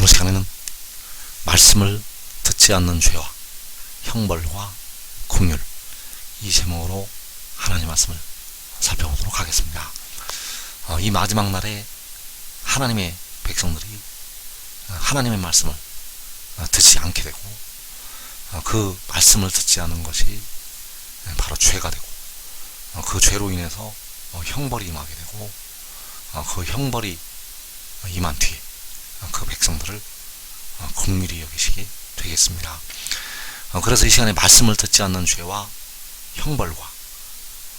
오늘 시간에는 말씀을 듣지 않는 죄와 형벌과 긍휼, 이 제목으로 하나님 말씀을 살펴보도록 하겠습니다. 이 마지막 날에 하나님의 백성들이 하나님의 말씀을 듣지 않게 되고, 그 말씀을 듣지 않은 것이 바로 죄가 되고, 그 죄로 인해서 형벌이 임하게 되고, 그 형벌이 임한 뒤에 그 백성들을 긍휼히 여기시게 되겠습니다. 그래서 이 시간에 말씀을 듣지 않는 죄와 형벌과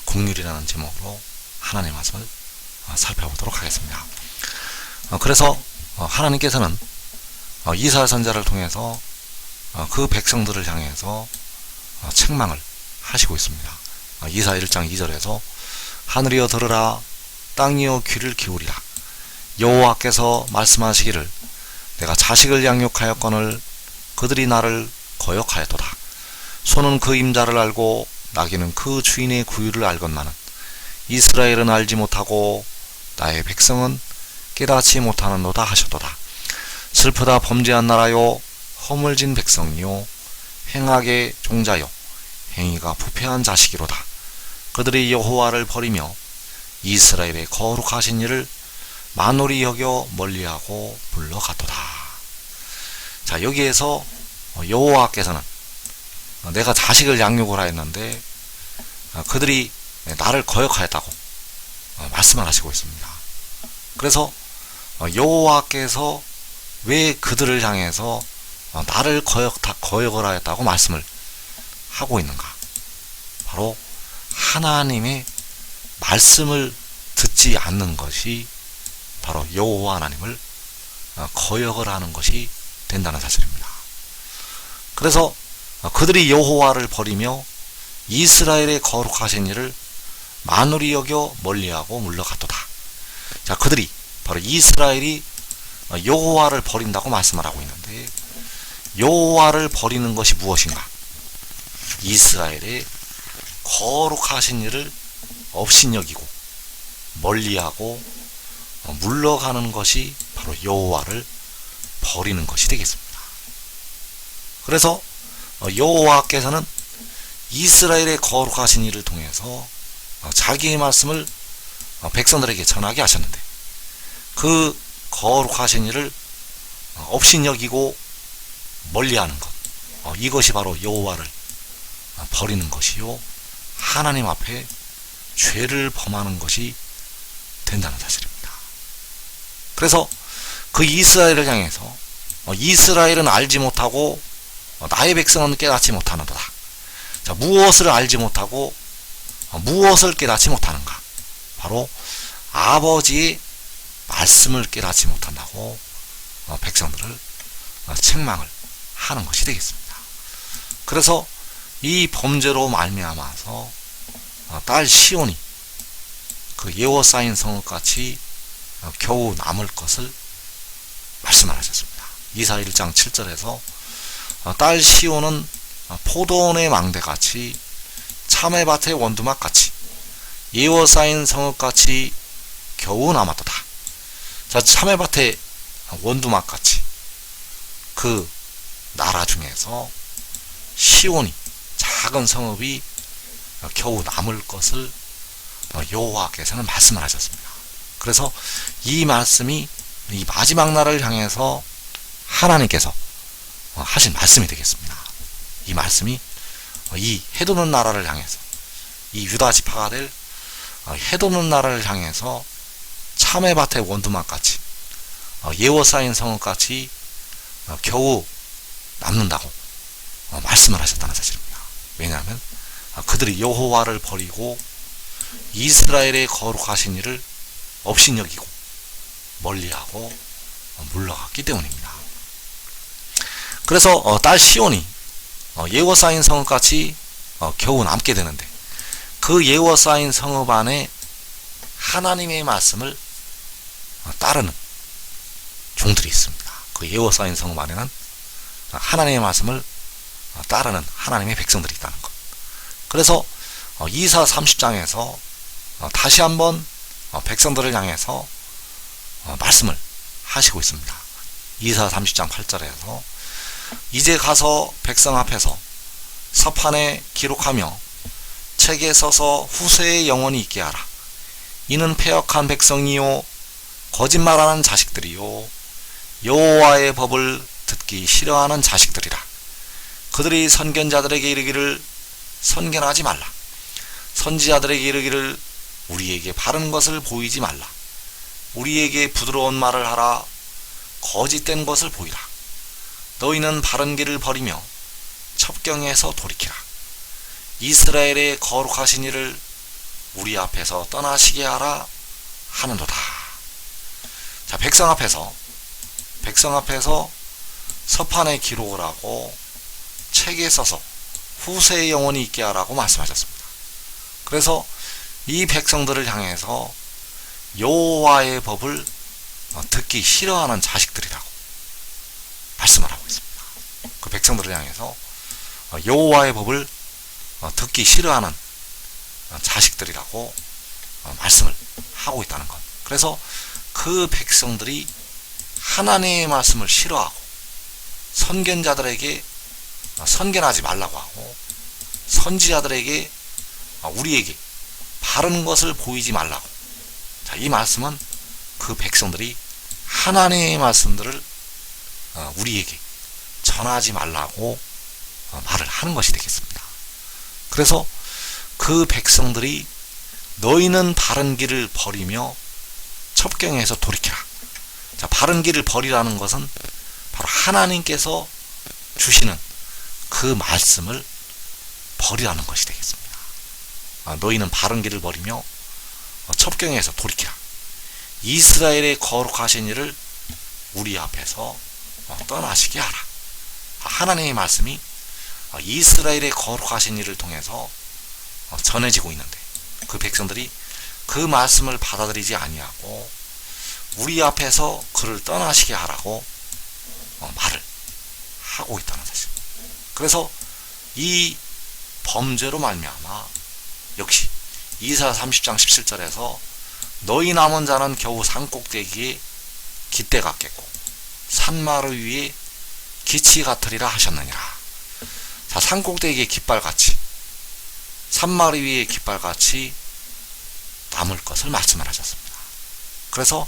긍휼이라는 제목으로 하나님의 말씀을 살펴보도록 하겠습니다. 그래서 하나님께서는 이사야 선지자를 통해서 그 백성들을 향해서 책망을 하시고 있습니다. 이사야 1장 2절에서 하늘이여 들으라, 땅이여 귀를 기울이라, 여호와께서 말씀하시기를 내가 자식을 양육하였거늘 그들이 나를 거역하였도다. 소는 그 임자를 알고 나귀는 그 주인의 구유를 알건만은 이스라엘은 알지 못하고 나의 백성은 깨닫지 못하는도다 하셨도다. 슬프다 범죄한 나라요, 허물진 백성이요, 행악의 종자요, 행위가 부패한 자식이로다. 그들이 여호와를 버리며 이스라엘의 거룩하신 이를 만홀히 여겨 멀리하고 물러갔도다. 자, 여기에서 여호와께서는 내가 자식을 양육을 하였는데 그들이 나를 거역하였다고 말씀을 하시고 있습니다. 그래서 여호와께서 왜 그들을 향해서 나를 거역을 하였다고 말씀을 하고 있는가? 바로 하나님의 말씀을 듣지 않는 것이 바로 여호와 하나님을 거역을 하는 것이 된다는 사실입니다. 그래서 그들이 여호와를 버리며 이스라엘의 거룩하신 이를 만홀히 여겨 멀리하고 물러갔도다. 자, 그들이 바로 이스라엘이 여호와를 버린다고 말씀을 하고 있는데, 여호와를 버리는 것이 무엇인가? 이스라엘의 거룩하신 이를 업신여기고 멀리하고 물러가는 것이 바로 여호와를 버리는 것이 되겠습니다. 그래서 여호와께서는 이스라엘의 거룩하신 이를 통해서 자기의 말씀을 백성들에게 전하게 하셨는데, 그 거룩하신 이를 업신여기고 멀리하는 것, 이것이 바로 여호와를 버리는 것이요, 하나님 앞에 죄를 범하는 것이 된다는 사실입니다. 그래서 그 이스라엘을 향해서 이스라엘은 알지 못하고 나의 백성은 깨닫지 못하는도다. 자, 무엇을 알지 못하고 무엇을 깨닫지 못하는가? 바로 아버지의 말씀을 깨닫지 못한다고 백성들을 책망을 하는 것이 되겠습니다. 그래서 이 범죄로 말미암아서 딸 시온이 그 예워싸인 성읍같이 겨우 남을 것을 말씀을 하셨습니다. 이사야 1장 7절에서 딸 시온은 포도원의 망대같이 참외밭의 원두막같이 예워싸인 성읍같이 겨우 남았도다. 자, 참외밭의 원두막같이 그 나라 중에서 시온이, 작은 성읍이 겨우 남을 것을 여호와께서는 말씀을 하셨습니다. 그래서 이 말씀이 이 마지막 날을 향해서 하나님께서 하신 말씀이 되겠습니다. 이 말씀이 이 해도는 나라를 향해서, 이 유다 지파가 될 해도는 나라를 향해서 참외밭의 원두막같이 예워싸인 성읍같이 겨우 남는다고 말씀을 하셨다는 사실입니다. 왜냐하면 그들이 여호와를 버리고 이스라엘의 거룩하신 이를 업신여기고 멀리하고 물러갔기 때문입니다. 그래서 딸 시온이 예워싸인 성읍같이 겨우 남게 되는데, 그 예워싸인 성읍 안에 하나님의 말씀을 따르는 종들이 있습니다. 그 예워싸인 성읍 안에는 하나님의 말씀을 따르는 하나님의 백성들이 있다는 것. 그래서 이사 30장에서 다시 한번 백성들을 향해서 말씀을 하시고 있습니다. 이사 30장 8절에서 이제 가서 백성 앞에서 서판에 기록하며 책에 써서 후세에 영원히 있게 하라. 이는 패역한 백성이요 거짓말하는 자식들이요 여호와의 법을 듣기 싫어하는 자식들이라. 그들이 선견자들에게 이르기를 선견하지 말라. 선지자들에게 이르기를 우리에게 바른 것을 보이지 말라. 우리에게 부드러운 말을 하라. 거짓된 것을 보이라. 너희는 바른 길을 버리며 첩경에서 돌이키라. 이스라엘의 거룩하신 이를 우리 앞에서 떠나시게 하라 하는도다. 자, 백성 앞에서 서판에 기록을 하고 책에 써서 후세에 영원히 있게 하라고 말씀하셨습니다. 그래서 이 백성들을 향해서 여호와의 법을 듣기 싫어하는 자식들이라고 말씀을 하고 있습니다. 그 백성들을 향해서 여호와의 법을 듣기 싫어하는 자식들이라고 말씀을 하고 있다는 것. 그래서 그 백성들이 하나님의 말씀을 싫어하고 선견자들에게 선견하지 말라고 하고 선지자들에게 우리에게 바른 것을 보이지 말라고. 자, 이 말씀은 그 백성들이 하나님의 말씀들을 우리에게 전하지 말라고 말을 하는 것이 되겠습니다. 그래서 그 백성들이 너희는 바른 길을 버리며 첩경에서 돌이키라. 자, 바른 길을 버리라는 것은 바로 하나님께서 주시는 그 말씀을 버리라는 것이 되겠습니다. 너희는 바른 길을 버리며 첩경에서 돌이키라. 이스라엘의 거룩하신 이를 우리 앞에서 떠나시게 하라. 하나님의 말씀이 이스라엘의 거룩하신 이를 통해서 전해지고 있는데 그 백성들이 그 말씀을 받아들이지 아니하고 우리 앞에서 그를 떠나시게 하라고 말을 하고 있다는 사실입니다. 그래서 이 범죄로 말미암아 역시 이사 30장 17절에서 너희 남은 자는 겨우 산꼭대기에 깃대 같겠고 산마루 위에 기치 같으리라 하셨느니라. 자, 산꼭대기에 깃발같이 산마루 위에 깃발같이 남을 것을 말씀을 하셨습니다. 그래서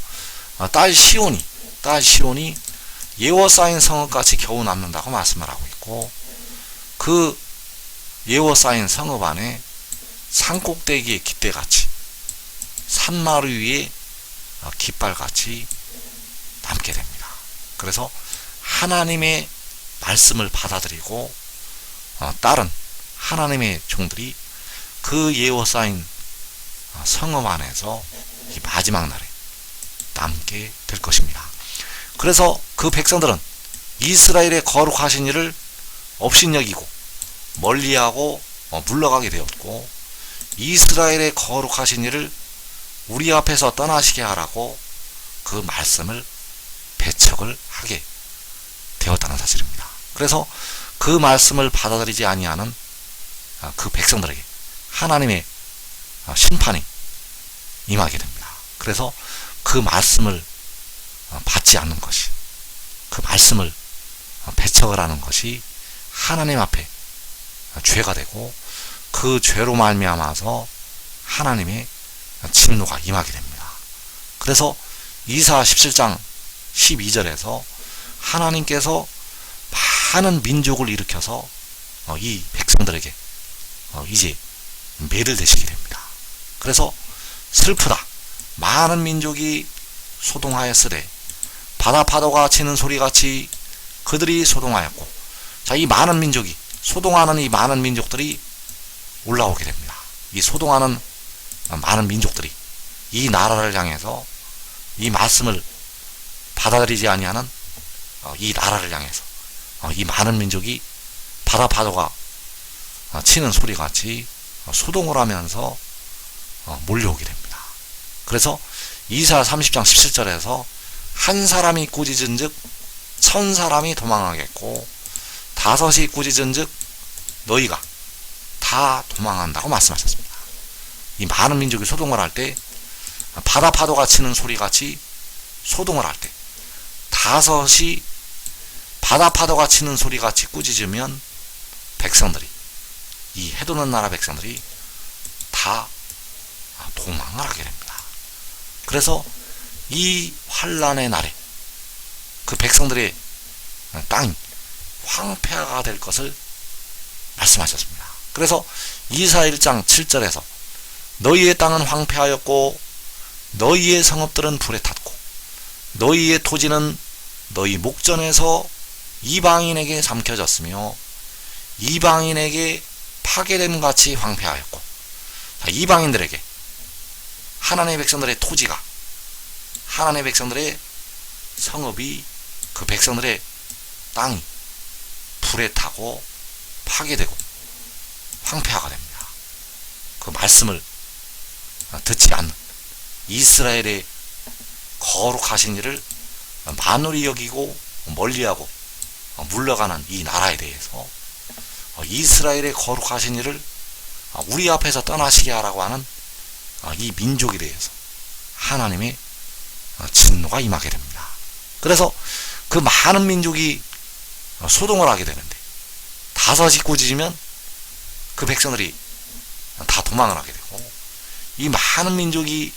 딸 시온이 예워싸인 성읍같이 겨우 남는다고 말씀을 하고 있고, 그 예워싸인 성읍 안에 산꼭대기에 깃대같이 산마루 위에 깃발같이 남게 됩니다. 그래서 하나님의 말씀을 받아들이고 따른 하나님의 종들이 그 예워싸인 성읍 안에서 이 마지막 날에 남게 될 것입니다. 그래서 그 백성들은 이스라엘의 거룩하신 이를 업신여기고 멀리하고 물러가게 되었고, 이스라엘의 거룩하신 이를 우리 앞에서 떠나시게 하라고 그 말씀을 배척을 하게 되었다는 사실입니다. 그래서 그 말씀을 받아들이지 아니하는 그 백성들에게 하나님의 심판이 임하게 됩니다. 그래서 그 말씀을 받지 않는 것이, 그 말씀을 배척을 하는 것이 하나님 앞에 죄가 되고, 그 죄로 말미암아서 하나님의 진노가 임하게 됩니다. 그래서 이사 17장 12절에서 하나님께서 많은 민족을 일으켜서 이 백성들에게 이제 매를 대시게 됩니다. 그래서 슬프다. 많은 민족이 소동하였으되 바다 파도가 치는 소리같이 그들이 소동하였고, 자, 이 많은 민족이, 소동하는 이 많은 민족들이 올라오게 됩니다. 이 소동하는 많은 민족들이 이 나라를 향해서 이 말씀을 받아들이지 아니하는 이 나라를 향해서 이 많은 민족이 바다 파도가 치는 소리같이 소동을 하면서 몰려오게 됩니다. 그래서 이사 30장 17절에서 한 사람이 꾸짖은즉 1000사람이 도망하겠고 5이 꾸짖은즉 너희가 다 도망한다고 말씀하셨습니다. 이 많은 민족이 소동을 할 때 바다 파도가 치는 소리같이 소동을 할 때 다섯이 바다 파도가 치는 소리같이 꾸짖으면 백성들이, 이 해도는 나라 백성들이 다 도망을 하게 됩니다. 그래서 이 환란의 날에 그 백성들의 땅이 황폐화가 될 것을 말씀하셨습니다. 그래서 이사 1장 7절에서 너희의 땅은 황폐하였고 너희의 성읍들은 불에 탔고 너희의 토지는 너희 목전에서 이방인에게 삼켜졌으며 이방인에게 파괴됨 같이 황폐하였고, 이방인들에게 하나님의 백성들의 토지가, 하나님의 백성들의 성읍이, 그 백성들의 땅이 불에 타고 파괴되고 황폐화가 됩니다. 그 말씀을 듣지 않는 이스라엘의 거룩하신 이를 만홀히 여기고 멀리하고 물러가는 이 나라에 대해서 이스라엘의 거룩하신 이를 우리 앞에서 떠나시게 하라고 하는 이 민족에 대해서 하나님의 진노가 임하게 됩니다. 그래서 그 많은 민족이 소동을 하게 되는데, 다섯이 꾸짖으면 그 백성들이 다 도망을 하게 되고, 이 많은 민족이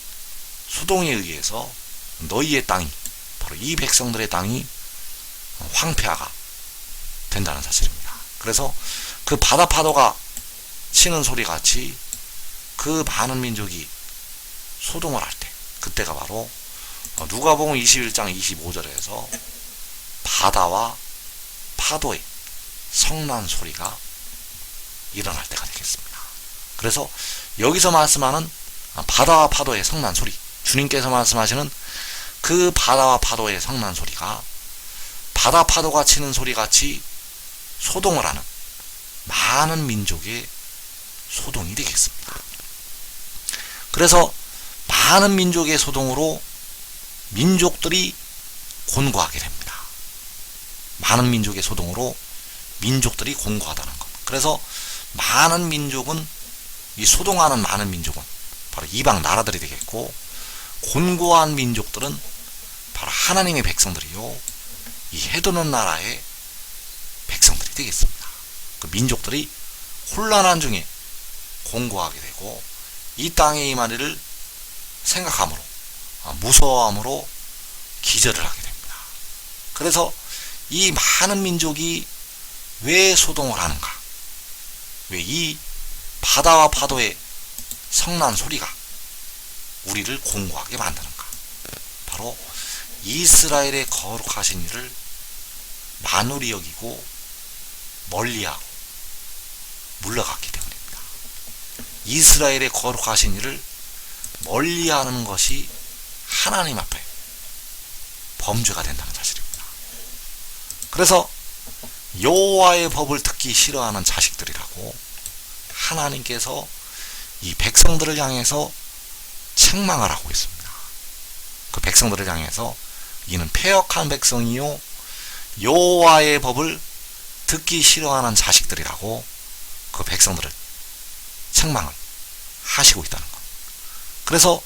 소동에 의해서 너희의 땅이, 바로 이 백성들의 땅이 황폐화가 된다는 사실입니다. 그래서 그 바다 파도가 치는 소리같이 그 많은 민족이 소동을 할 때, 그때가 바로 누가복음 21장 25절에서 바다와 파도의 성난 소리가 일어날 때가 되겠습니다. 그래서 여기서 말씀하는 바다와 파도의 성난 소리, 주님께서 말씀하시는 그 바다와 파도의 성난 소리가 바다 파도가 치는 소리같이 소동을 하는 많은 민족의 소동이 되겠습니다. 그래서 많은 민족의 소동으로 민족들이 곤고하게 됩니다. 많은 민족의 소동으로 민족들이 곤고하다는 것. 그래서 많은 민족은, 이 소동하는 많은 민족은 바로 이방 나라들이 되겠고, 곤고한 민족들은 바로 하나님의 백성들이요, 이 해도는 나라의 백성들이 되겠습니다. 그 민족들이 혼란한 중에 곤고하게 되고, 이 땅에 임하리를 생각함으로, 무서워함으로 기절을 하게 됩니다. 그래서 이 많은 민족이 왜 소동을 하는가? 왜 이 바다와 파도의 성난 소리가 우리를 곤고하게 만드는가? 바로 이스라엘의 거룩하신 이를 만홀히 여기고 멀리하고 물러갔기 때문입니다. 이스라엘의 거룩하신 이를 멀리하는 것이 하나님 앞에 범죄가 된다는 사실입니다. 그래서 여호와의 법을 듣기 싫어하는 자식들이라고 하나님께서 이 백성들을 향해서 책망을 하고 있습니다. 그 백성들을 향해서 이는 패역한 백성이요 여호와의 법을 듣기 싫어하는 자식들이라고 그 백성들을 책망을 하시고 있다는 것. 그래서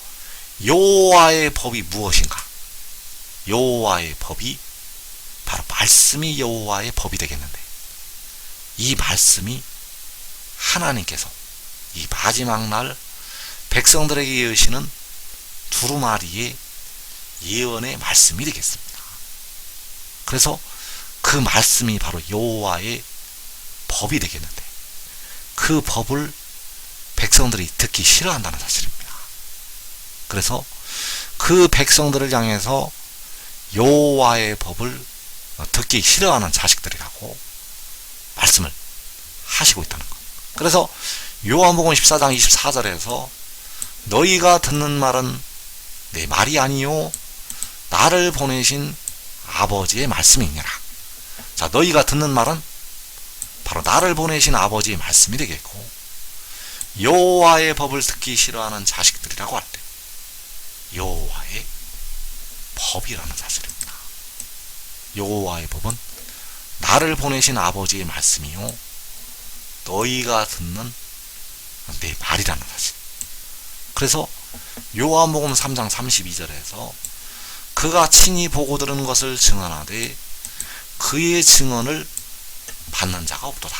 여호와의 법이 무엇인가? 여호와의 법이 바로 말씀이 여호와의 법이 되겠는데, 이 말씀이 하나님께서 이 마지막 날 백성들에게 여시는 두루마리의 예언의 말씀이 되겠습니다. 그래서 그 말씀이 바로 여호와의 법이 되겠는데, 그 법을 백성들이 듣기 싫어한다는 사실입니다. 그래서 그 백성들을 향해서 여호와의 법을 듣기 싫어하는 자식들이라고 말씀을 하시고 있다는 것. 그래서 요한복음 14장 24절에서 너희가 듣는 말은 내 말이 아니요 나를 보내신 아버지의 말씀이니라. 자, 너희가 듣는 말은 바로 나를 보내신 아버지의 말씀이 되겠고, 여호와의 법을 듣기 싫어하는 자식들이라고 할 때 여호와의 법이라는 사실입니다. 여호와의 법은 나를 보내신 아버지의 말씀이요 너희가 듣는 내 말이라는 사실. 그래서 요한복음 3장 32절에서 그가 친히 보고 들은 것을 증언하되 그의 증언을 받는 자가 없도다.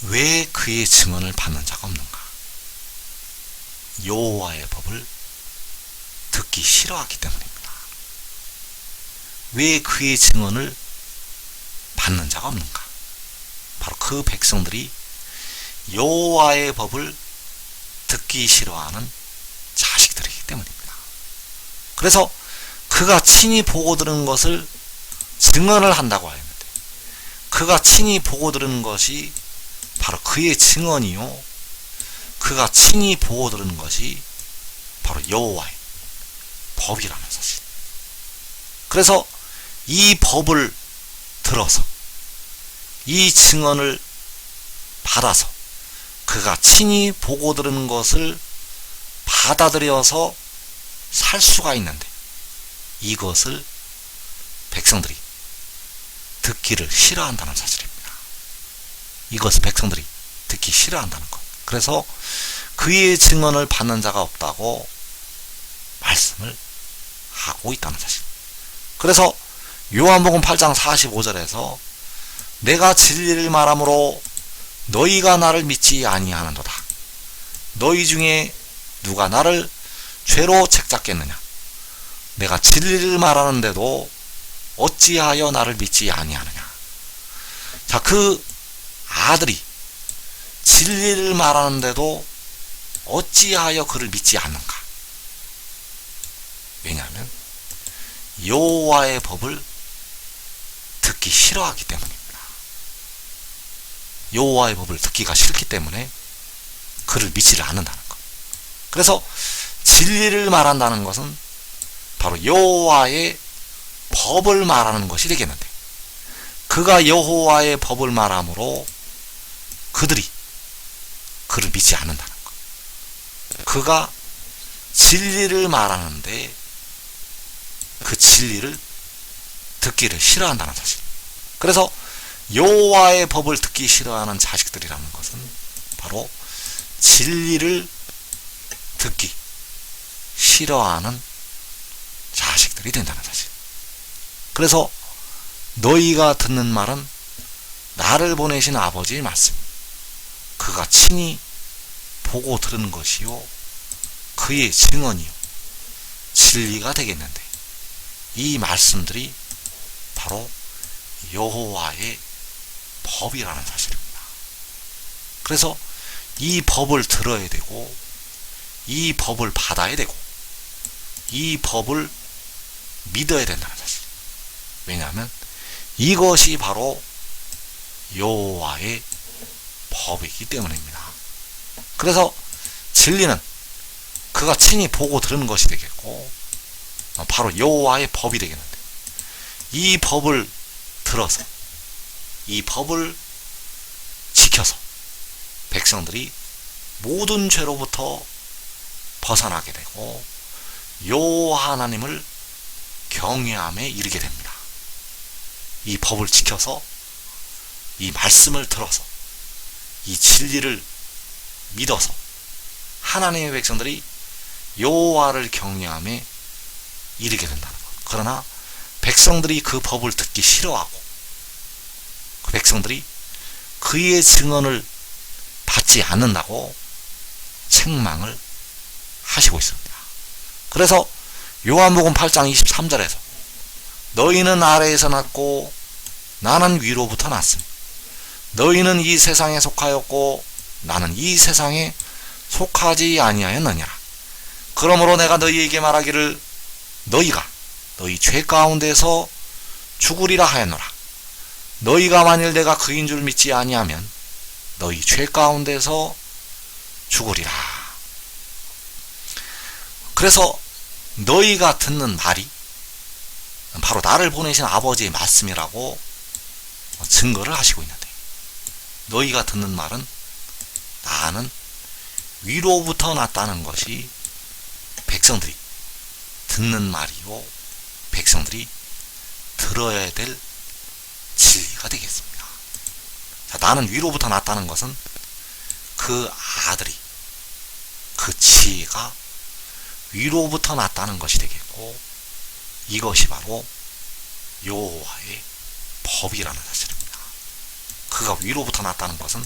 왜 그의 증언을 받는 자가 없는가? 여호와의 법을 듣기 싫어하기 때문입니다. 왜 그의 증언을 받는 자가 없는가? 바로 그 백성들이 여호와의 법을 듣기 싫어하는 자식들이기 때문입니다. 그래서 그가 친히 보고 들은 것을 증언을 한다고 하였는데, 그가 친히 보고 들은 것이 바로 그의 증언이요, 그가 친히 보고 들은 것이 바로 여호와의 법이라는 사실. 그래서 이 법을 들어서, 이 증언을 받아서 그가 친히 보고 들은 것을 받아들여서 살 수가 있는데, 이것을 백성들이 듣기를 싫어한다는 사실입니다. 이것을 백성들이 듣기 싫어한다는 것. 그래서 그의 증언을 받는 자가 없다고 말씀을 하고 있다는 사실. 그래서 요한복음 8장 45절에서 내가 진리를 말함으로 너희가 나를 믿지 아니하는도다. 너희 중에 누가 나를 죄로 책잡겠느냐? 내가 진리를 말하는데도 어찌하여 나를 믿지 아니하느냐? 자, 그 아들이 진리를 말하는데도 어찌하여 그를 믿지 않는가? 왜냐하면 여호와의 법을 듣기 싫어하기 때문입니다. 여호와의 법을 듣기가 싫기 때문에 그를 믿지를 않는다는 것. 그래서 진리를 말한다는 것은 바로 여호와의 법을 말하는 것이 되겠는데, 그가 여호와의 법을 말함으로 그들이 그를 믿지 않는다는 것. 그가 진리를 말하는데 그 진리를 듣기를 싫어한다는 사실. 그래서 여호와의 법을 듣기 싫어하는 자식들이라는 것은 바로 진리를 듣기 싫어하는 자식들이 된다는 사실. 그래서 너희가 듣는 말은 나를 보내신 아버지의 말씀, 그가 친히 보고 들은 것이요 그의 증언이요 진리가 되겠는데, 이 말씀들이 바로 여호와의 법이라는 사실입니다. 그래서 이 법을 들어야 되고, 이 법을 받아야 되고, 이 법을 믿어야 된다는 사실. 왜냐하면 이것이 바로 여호와의 법이기 때문입니다. 그래서 진리는 그가 친히 보고 들은 것이 되겠고, 바로 여호와의 법이 되겠는데, 이 법을 들어서, 이 법을 지켜서 백성들이 모든 죄로부터 벗어나게 되고 여호와 하나님을 경외함에 이르게 됩니다. 이 법을 지켜서, 이 말씀을 들어서, 이 진리를 믿어서 하나님의 백성들이 여호와를 경외함에 이르게 된다는 것. 그러나 백성들이 그 법을 듣기 싫어하고, 그 백성들이 그의 증언을 받지 않는다고 책망을 하시고 있습니다. 그래서 요한복음 8장 23절에서 너희는 아래에서 났고 나는 위로부터 났으니 너희는 이 세상에 속하였고 나는 이 세상에 속하지 아니하였느니라. 그러므로 내가 너희에게 말하기를 너희가 너희 죄 가운데서 죽으리라 하였노라. 너희가 만일 내가 그인 줄 믿지 아니하면 너희 죄 가운데서 죽으리라. 그래서 너희가 듣는 말이 바로 나를 보내신 아버지의 말씀이라고 증거를 하시고 있는데, 너희가 듣는 말은 나는 위로부터 났다는 것이 백성들이 듣는 말이요 백성들이 들어야 될 진리가 되겠습니다. 자, 나는 위로부터 났다는 것은 그 아들이, 그 지혜가 위로부터 났다는 것이 되겠고, 이것이 바로 여호와의 법이라는 사실입니다. 그가 위로부터 났다는 것은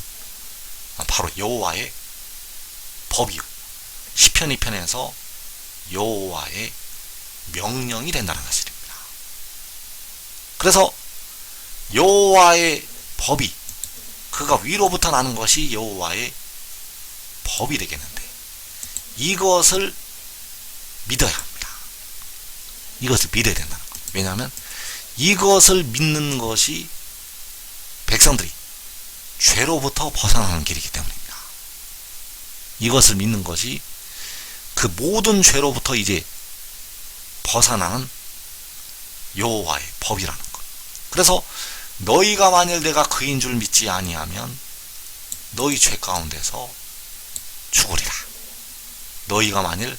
바로 여호와의 법이요, 시편 2편에서 여호와의 명령이 된다는 사실입니다. 그래서 여호와의 법이, 그가 위로부터 나는 것이 여호와의 법이 되겠는데, 이것을 믿어야 합니다. 이것을 믿어야 된다는 거예요. 왜냐하면 이것을 믿는 것이 백성들이 죄로부터 벗어나는 길이기 때문입니다. 이것을 믿는 것이 그 모든 죄로부터 이제 벗어나는 여호와의 법이라는 것. 그래서 너희가 만일 내가 그인 줄 믿지 아니하면 너희 죄 가운데서 죽으리라. 너희가 만일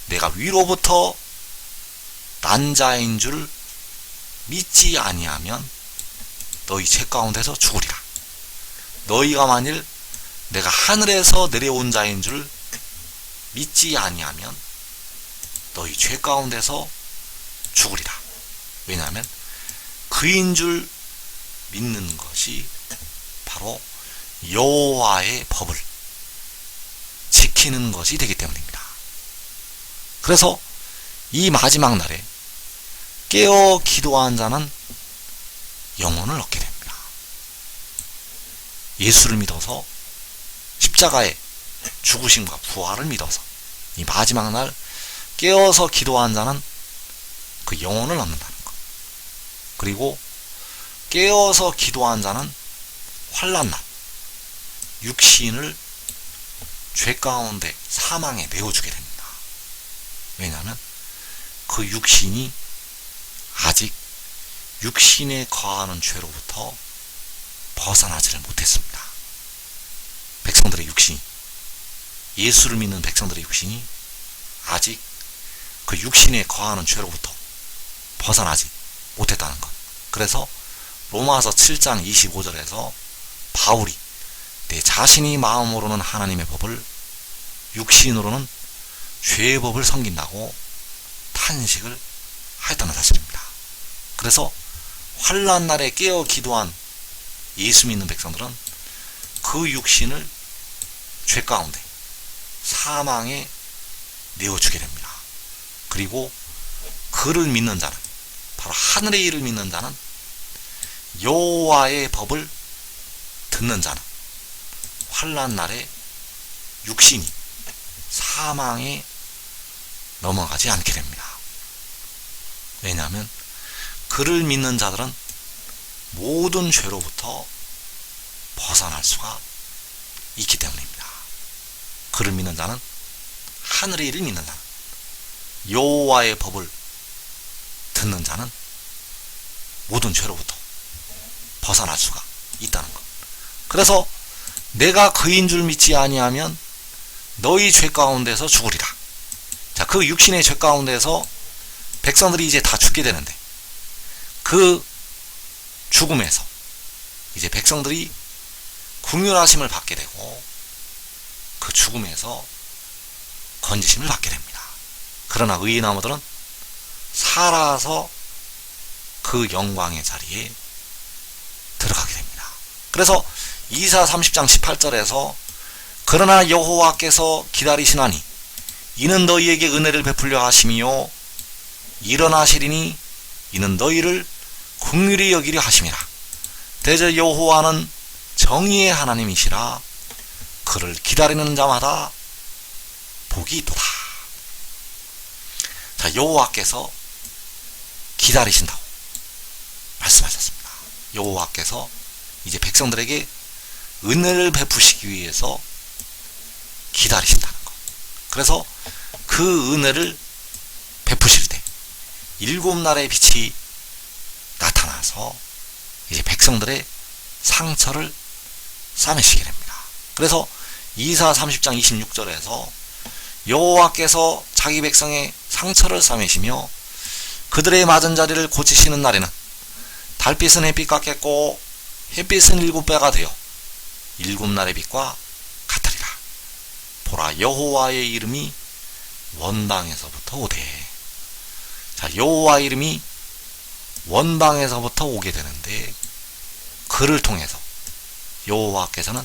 내가 위로부터 난 자인 줄 믿지 아니하면 너희 죄 가운데서 죽으리라. 너희가 만일 내가 하늘에서 내려온 자인 줄 믿지 아니하면 너희 죄 가운데서 죽으리라. 왜냐하면 그인 줄 믿는 것이 바로 여호와의 법을 지키는 것이 되기 때문입니다. 그래서 이 마지막 날에 깨어 기도한 자는 영혼을 얻게 됩니다. 예수를 믿어서 십자가의 죽으심과 부활을 믿어서 이 마지막 날 깨어서 기도한 자는 그 영혼을 얻는다는 것. 그리고 깨어서 기도한 자는 환난날 육신을 죄 가운데 사망에 내어주게 됩니다. 왜냐하면 그 육신이 아직 육신에 거하는 죄로부터 벗어나지를 못했습니다. 백성들의 육신이, 예수를 믿는 백성들의 육신이 아직 그 육신에 거하는 죄로부터 벗어나지 못했다는 것. 그래서 로마서 7장 25절에서 바울이 내 자신이 마음으로는 하나님의 법을, 육신으로는 죄의 법을 섬긴다고 탄식을 하였다는 사실입니다. 그래서 환난날에 깨어 기도한 예수 믿는 백성들은 그 육신을 죄 가운데 사망에 내어주게 됩니다. 그리고 그를 믿는 자는, 바로 하늘의 일을 믿는 자는, 여호와의 법을 듣는 자는 환난날에 육신이 사망에 넘어가지 않게 됩니다. 왜냐하면 그를 믿는 자들은 모든 죄로부터 벗어날 수가 있기 때문입니다. 그를 믿는 자는, 하늘의 일을 믿는 자는, 여호와의 법을 듣는 자는 모든 죄로부터 벗어날 수가 있다는 것. 그래서 내가 그인 줄 믿지 아니하면 너희 죄 가운데서 죽으리라. 자, 그 육신의 죄 가운데서 백성들이 이제 다 죽게 되는데, 그 죽음에서 이제 백성들이 긍휼하심을 받게 되고 그 죽음에서 건지심을 받게 됩니다. 그러나 의인 나무들은 살아서 그 영광의 자리에 들어가게 됩니다. 그래서 이사 30장 18절에서 그러나 여호와께서 기다리시나니 이는 너희에게 은혜를 베풀려 하심이요 일어나시리니 이는 너희를 긍휼히 여기려 하심이라. 대저 여호와는 정의의 하나님이시라. 그를 기다리는 자마다 복이 있도다. 자, 여호와께서 기다리신다고 말씀하셨습니다. 여호와께서 이제 백성들에게 은혜를 베푸시기 위해서 기다리신다는 것. 그래서 그 은혜를 베푸실 때 일곱 날의 빛이 나타나서 이제 백성들의 상처를 싸매시게 됩니다. 그래서 이사 30장 26절에서 여호와께서 자기 백성의 상처를 싸매시며 그들의 맞은 자리를 고치시는 날에는 달빛은 햇빛 같겠고 햇빛은 7배가 되어 7날의 빛과 같으리라. 보라, 여호와의 이름이 원당에서부터 오되. 자, 여호와 이름이 원방에서부터 오게 되는데 그를 통해서 여호와께서는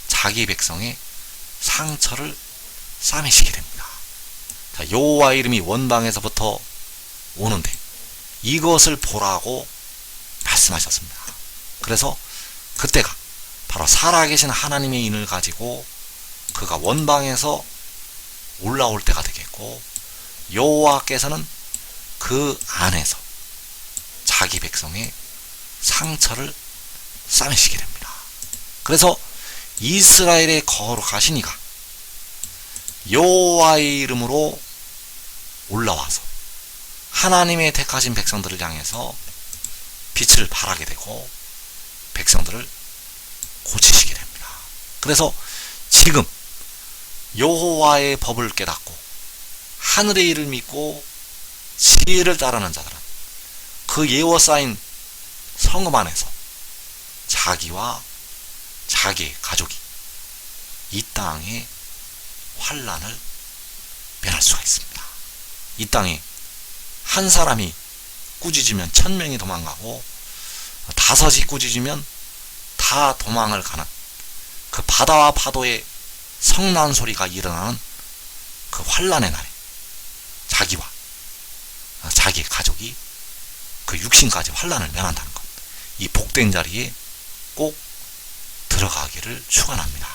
자기 백성의 상처를 싸매시게 됩니다. 자, 여호와 이름이 원방에서부터 오는데 이것을 보라고 말씀하셨습니다. 그래서 그때가 바로 살아계신 하나님의 인을 가지고 그가 원방에서 올라올 때가 되겠고 여호와께서는 그 안에서 자기 백성의 상처를 싸매시게 됩니다. 그래서 이스라엘의 거룩하신 이가 여호와의 이름으로 올라와서 하나님의 택하신 백성들을 향해서 빛을 발하게 되고 백성들을 고치시게 됩니다. 그래서 지금 여호와의 법을 깨닫고 하늘의 일을 믿고 지혜를 따르는 자들은 그 예워 쌓인 성읍 안에서 자기와 자기의 가족이 이 땅에 환난을 면할 수가 있습니다. 이 땅에 한 사람이 꾸짖으면 1000명이 도망가고 5이 꾸짖으면 다 도망을 가는 그 바다와 파도의 성난 소리가 일어나는 그 환난의 날에 자기와 자기의 가족이 그 육신까지 환난을 면한다는 것, 이 복된 자리에 꼭 들어가기를 축원합니다.